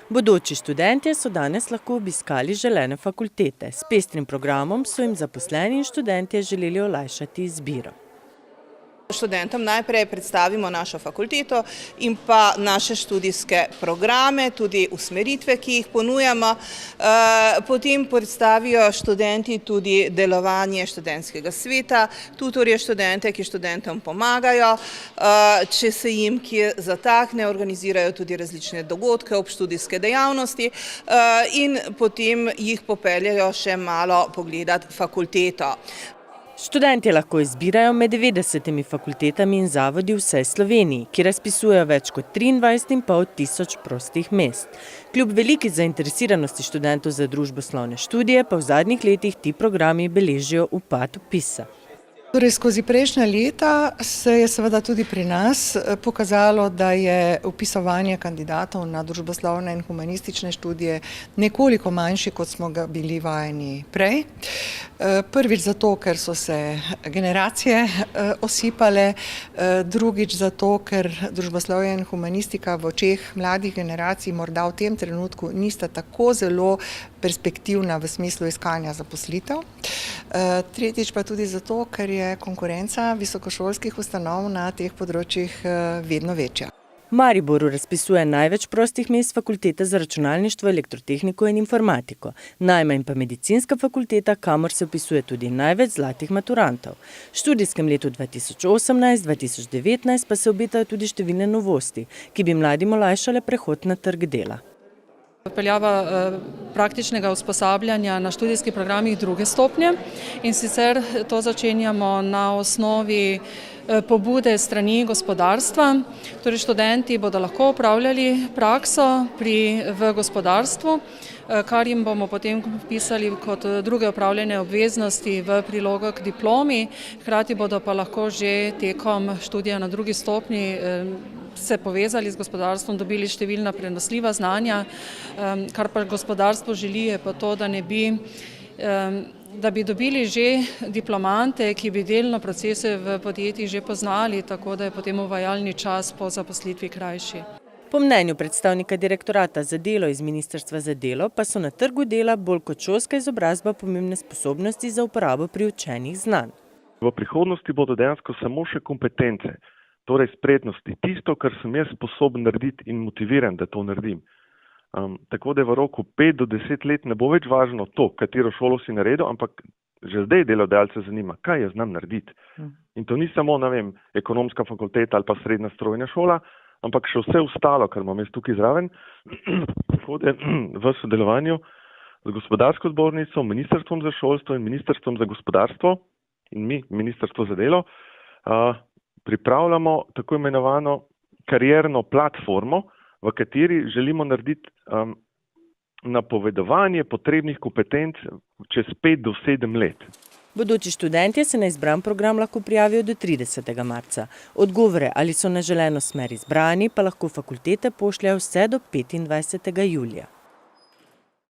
Bodoči študentje so danes lahko obiskali želene fakultete. S pestrim programom so jim zaposleni in študentje želeli olajšati izbiro. Študentom najprej predstavimo našo fakulteto in pa naše študijske programe, tudi usmeritve, ki jih ponujamo. Potem predstavijo študenti tudi delovanje študentskega sveta, tutorje študente, ki študentom pomagajo. Če se jim kje zatakne, organizirajo tudi različne dogodke ob študijske dejavnosti in potem jih popeljajo še malo pogledati fakulteto. Študentje lahko izbirajo med 90 fakultetami in zavodi v vsej Sloveniji, ki razpisujejo več kot 23,5 tisoč prostih mest. Kljub veliki zainteresiranosti študentov za družboslovne študije pa v zadnjih letih ti programi beležijo upad vpisa. Skozi prejšnja leta se je seveda tudi pri nas pokazalo, da je vpisovanje kandidatov na družboslovne in humanistične študije nekoliko manjši, kot smo ga bili vajeni prej. Prvič zato, ker so se generacije osipale, drugič zato, ker družboslovje in humanistika v očeh mladih generacij morda v tem trenutku nista tako zelo perspektivna v smislu iskanja zaposlitev. Tretjič pa tudi zato, ker je konkurenca visokošolskih ustanov na teh področjih vedno večja. V Mariboru razpisuje največ prostih mest fakulteta za računalništvo, elektrotehniko in informatiko, najmanj pa medicinska fakulteta, kamor se vpisuje tudi največ zlatih maturantov. V študijskem letu 2018-2019 pa se obetajo tudi številne novosti, ki bi mladim olajšale prehod na trg dela. Vpeljava praktičnega usposabljanja na študijskih programih druge stopnje in sicer to začenjamo na osnovi pobude strani gospodarstva. Torej študenti bodo lahko opravljali prakso v gospodarstvu, kar jim bomo potem vpisali kot druge opravljene obveznosti v prilogo k diplomi. Hkrati bodo pa lahko že tekom študija na drugi stopnji se povezali z gospodarstvom, dobili številna prenosljiva znanja. Kar pa gospodarstvo želi, je pa to, da bi dobili že diplomante, ki bi delno procese v podjetjih že poznali, tako da je potem uvajalni čas po zaposlitvi krajši. Po mnenju predstavnika direktorata za delo iz Ministrstva za delo pa so na trgu dela bolj kot šolska izobrazba pomembne sposobnosti za uporabo priučenih znanj. V prihodnosti bodo dejansko samo še kompetence, torej spretnosti, tisto, kar sem jaz sposoben narediti in motiviran, da to naredim. Tako da v roku 5 do 10 let ne bo več važno to, katero šolo si naredil, ampak že zdaj delodajalce zanima, kaj jaz znam narediti. In to ni samo, ekonomska fakulteta ali pa srednja strojna šola, ampak še vse ostalo, kar imam jaz tukaj zraven. Tako da v sodelovanju z gospodarsko zbornico, Ministrstvom za šolstvo in Ministrstvom za gospodarstvo in mi, Ministrstvo za delo, pripravljamo tako imenovano karierno platformo, v kateri želimo narediti napovedovanje potrebnih kompetenc čez 5 do 7 let. Bodoči študentje se na izbran program lahko prijavijo do 30. marca. Odgovore, ali so na želeno smer izbrani, pa lahko fakultete pošljajo vse do 25. julija.